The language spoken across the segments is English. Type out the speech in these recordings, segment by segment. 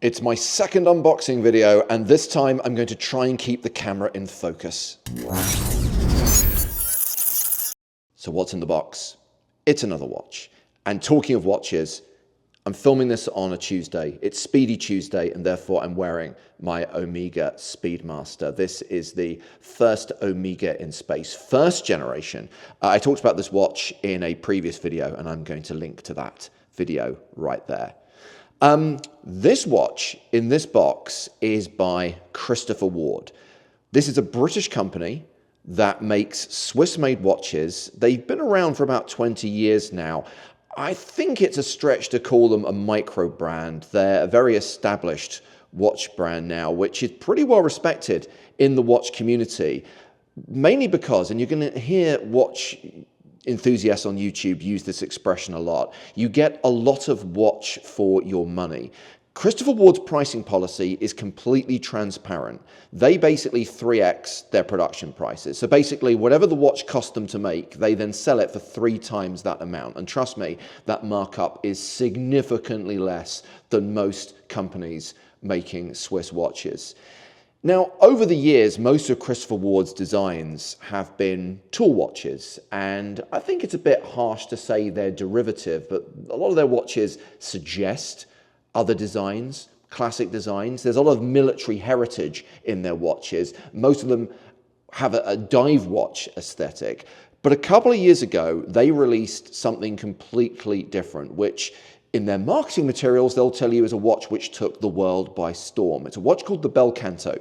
It's my second unboxing video, and this time I'm going to try and keep the camera in focus. So what's in the box? It's another watch. And talking of watches, I'm filming this on a Tuesday. It's Speedy Tuesday, and therefore I'm wearing my Omega Speedmaster. This is the first Omega in space, first generation. I talked about this watch in a previous video, and I'm going to link to that video right there. This watch in this box is by Christopher Ward. This is a British company that makes Swiss-made watches. They've been around for about 20 years now. I think it's a stretch to call them a micro brand. They're a very established watch brand now, which is pretty well respected in the watch community, mainly because, and you're going to hear watch enthusiasts on YouTube use this expression a lot, you get a lot of watch for your money. Christopher Ward's pricing policy is completely transparent. They basically 3x their production prices. So basically, whatever the watch cost them to make, they then sell it for 3 times that amount. And trust me, that markup is significantly less than most companies making Swiss watches. Now, over the years, most of Christopher Ward's designs have been tool watches, and I think it's a bit harsh to say they're derivative, but a lot of their watches suggest other designs, classic designs. There's a lot of military heritage in their watches. Most of them have a dive watch aesthetic. But a couple of years ago, they released something completely different, which in their marketing materials, they'll tell you is a watch which took the world by storm. It's a watch called the Bel Canto,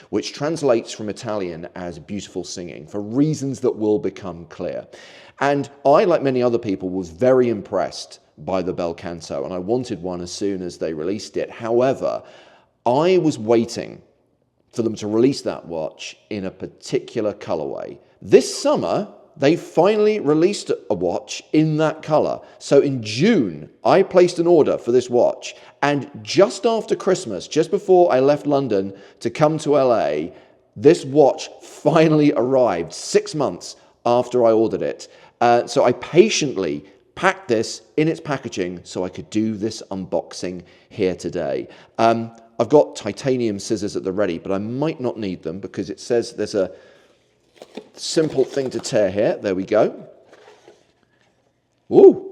which translates from Italian as beautiful singing, for reasons that will become clear. And I, like many other people, was very impressed by the Bel Canto, and I wanted one as soon as they released it. However, I was waiting for them to release that watch in a particular colorway. This summer, they finally released a watch in that color. So in June, I placed an order for this watch, and just after Christmas, just before I left London to come to LA, this watch finally arrived 6 months after I ordered it. So I patiently packed this in its packaging so I could do this unboxing here today. I've got titanium scissors at the ready, but I might not need them because it says there's a simple thing to tear here. There we go. Woo!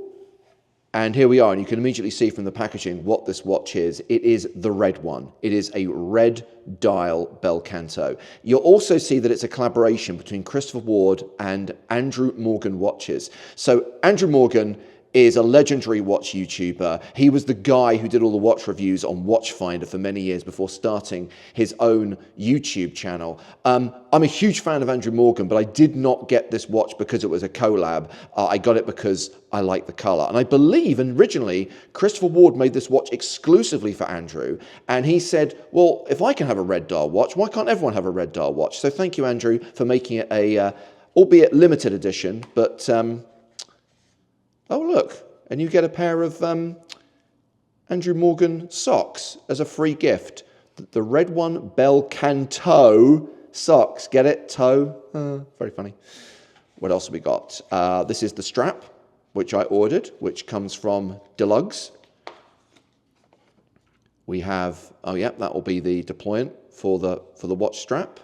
And here we are, and you can immediately see from the packaging what this watch is. It is the red one. It is a red dial Bel Canto. You'll also see that it's a collaboration between Christopher Ward and Andrew Morgan Watches. So Andrew Morgan is a legendary watch YouTuber. He was the guy who did all the watch reviews on Watchfinder for many years before starting his own YouTube channel. I'm a huge fan of Andrew Morgan, but I did not get this watch because it was a collab. I got it because I like the color. And I believe originally Christopher Ward made this watch exclusively for Andrew. And he said, well, if I can have a red dial watch, why can't everyone have a red dial watch? So thank you, Andrew, for making it a, albeit limited edition, but oh, look, and you get a pair of Andrew Morgan socks as a free gift. The red one, Bel Canto socks. Get it? Toe. Very funny. What else have we got? This is the strap, which I ordered, which comes from Deluxe. We have, oh yeah, that will be the deployant for the watch strap.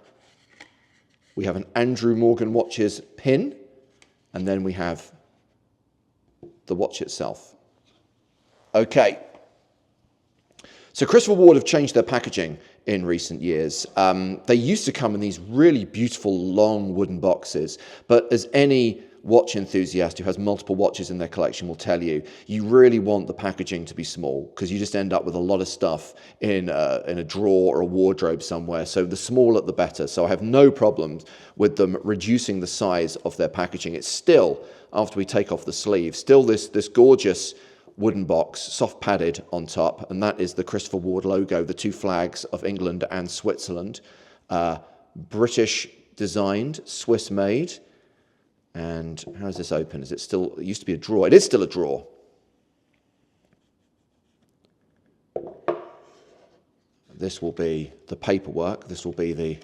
We have an Andrew Morgan Watches pin, and then we have the watch itself. Okay. So Christopher Ward have changed their packaging in recent years. They used to come in these really beautiful long wooden boxes, but as any watch enthusiast who has multiple watches in their collection will tell you, you really want the packaging to be small because you just end up with a lot of stuff in a drawer or a wardrobe somewhere. So the smaller the better. So I have no problems with them reducing the size of their packaging. It's still, after we take off the sleeve, still this gorgeous wooden box, soft padded on top, and that is the Christopher Ward logo, the 2 flags of England and Switzerland. British designed, Swiss made. And how does this open? Is it still, it used to be a drawer. It is still a drawer. This will be the paperwork. This will be the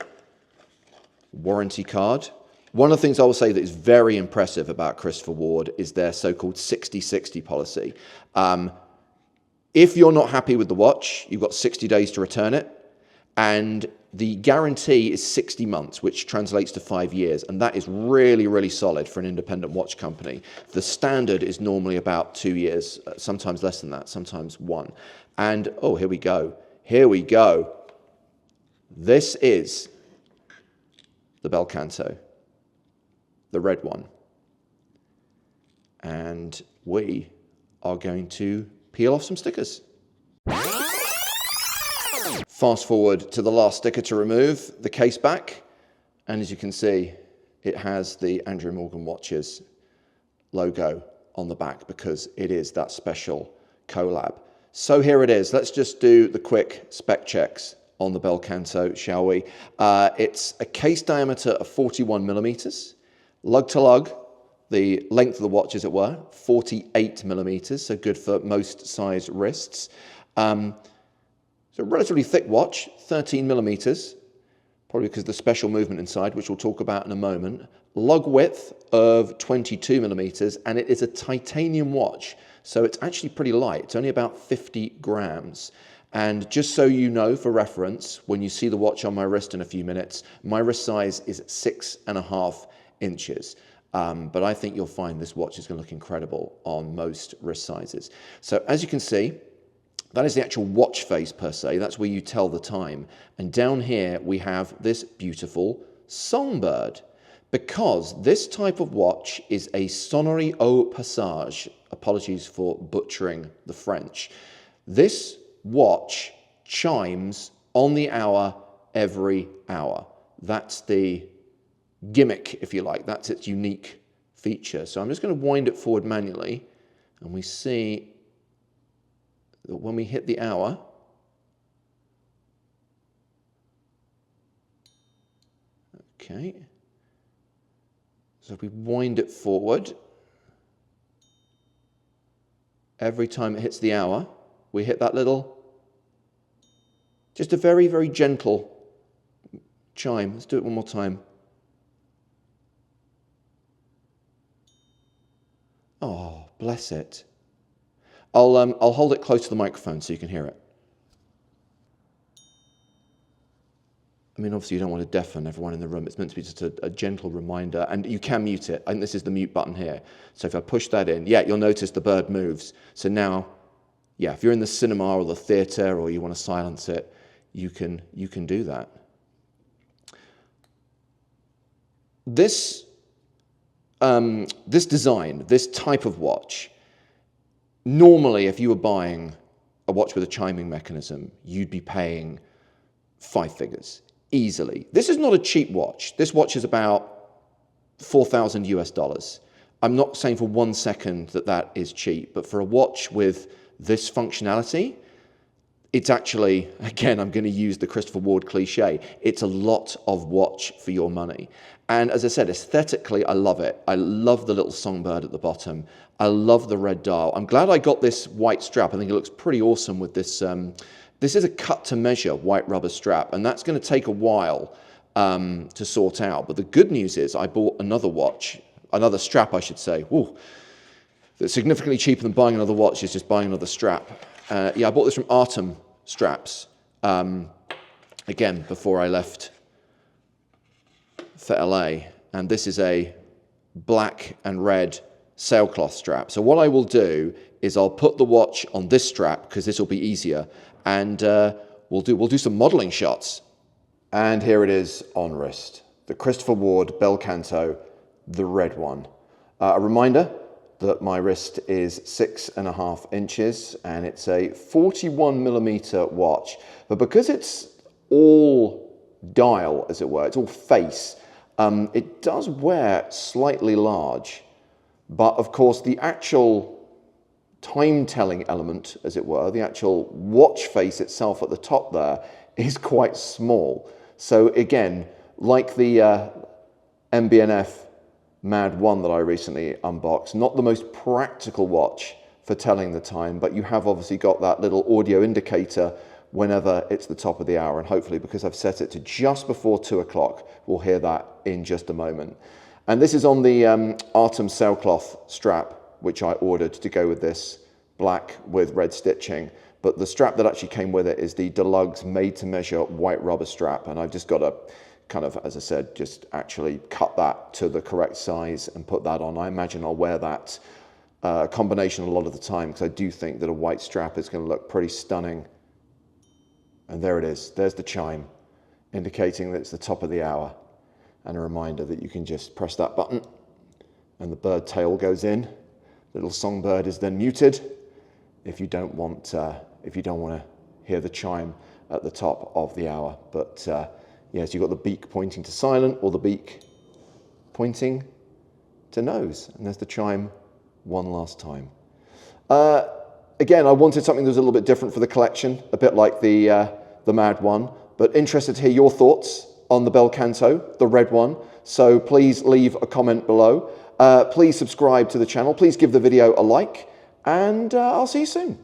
warranty card. One of the things I will say that is very impressive about Christopher Ward is their so-called 60-60 policy. If you're not happy with the watch, you've got 60 days to return it. And the guarantee is 60 months, which translates to 5 years. And that is really, really solid for an independent watch company. The standard is normally about 2 years, sometimes less than that, sometimes 1. And, oh, here we go. Here we go. This is the Bel Canto, the red one. And we are going to peel off some stickers. Fast forward to the last sticker to remove, the case back, and as you can see, it has the Andrew Morgan Watches logo on the back because it is that special collab. So here it is. Let's just do the quick spec checks on the Bel Canto, shall we? It's a case diameter of 41 millimeters, lug to lug, the length of the watch, as it were, 48 millimeters, so good for most size wrists. It's a relatively thick watch, 13 millimeters, probably because of the special movement inside, which we'll talk about in a moment. Lug width of 22 millimeters, and it is a titanium watch, so it's actually pretty light. It's only about 50 grams. And just so you know, for reference, when you see the watch on my wrist in a few minutes, my wrist size is 6.5 inches. But I think you'll find this watch is going to look incredible on most wrist sizes. So as you can see, that is the actual watch face per se. That's where you tell the time. And down here we have this beautiful songbird, because this type of watch is a sonnerie au passage. Apologies for butchering the French. This watch chimes on the hour every hour. That's the gimmick, if you like. That's its unique feature. So I'm just going to wind it forward manually, and we see that when we hit the hour, okay, so if we wind it forward, every time it hits the hour, we hit that little, just a very, very gentle chime. Let's do it one more time. Oh, bless it. I'll hold it close to the microphone so you can hear it. I mean, obviously you don't want to deafen everyone in the room. It's meant to be just a gentle reminder, and you can mute it. I think this is the mute button here. So if I push that in, yeah, you'll notice the bird moves. So now, yeah, if you're in the cinema or the theater or you want to silence it, you can do that. This design, this type of watch, normally, if you were buying a watch with a chiming mechanism, you'd be paying 5 figures, easily. This is not a cheap watch. This watch is about $4,000 US. I'm not saying for 1 second that that is cheap, but for a watch with this functionality, it's actually, again, I'm going to use the Christopher Ward cliche, it's a lot of watch for your money. And as I said, aesthetically, I love it. I love the little songbird at the bottom. I love the red dial. I'm glad I got this white strap. I think it looks pretty awesome with this. This is a cut-to-measure white rubber strap, and that's going to take a while to sort out. But the good news is I bought another watch, another strap, I should say. Ooh, that's significantly cheaper than buying another watch is just buying another strap. Yeah, I bought this from Artem Straps, again, before I left for LA, and this is a black and red sailcloth strap. So what I will do is I'll put the watch on this strap, because this will be easier, and we'll do some modeling shots. And here it is on wrist, the Christopher Ward Bel Canto, the red one. A reminder that my wrist is 6.5 inches, and it's a 41 millimeter watch. But because it's all dial, as it were, it's all face, it does wear slightly large. But of course, the actual time-telling element, as it were, the actual watch face itself at the top there, is quite small. So again, like the MB&F Mad 1 that I recently unboxed, not the most practical watch for telling the time, but you have obviously got that little audio indicator whenever it's the top of the hour, and hopefully, because I've set it to just before 2 o'clock, we'll hear that in just a moment. And this is on the Artem sailcloth strap, which I ordered to go with this black with red stitching. But the strap that actually came with it is the Deluxe made-to-measure white rubber strap. And I've just got to kind of, as I said, just actually cut that to the correct size and put that on. I imagine I'll wear that combination a lot of the time because I do think that a white strap is going to look pretty stunning. And there it is. There's the chime, indicating that it's the top of the hour. And a reminder that you can just press that button and the bird tail goes in. Little songbird is then muted if you don't want to hear the chime at the top of the hour. But yes, you've got the beak pointing to silent or the beak pointing to nose. And there's the chime one last time. Again, I wanted something that was a little bit different for the collection, a bit like the Mad one, but interested to hear your thoughts on the Bel Canto, the red one. So please leave a comment below. Please subscribe to the channel. Please give the video a like, and I'll see you soon.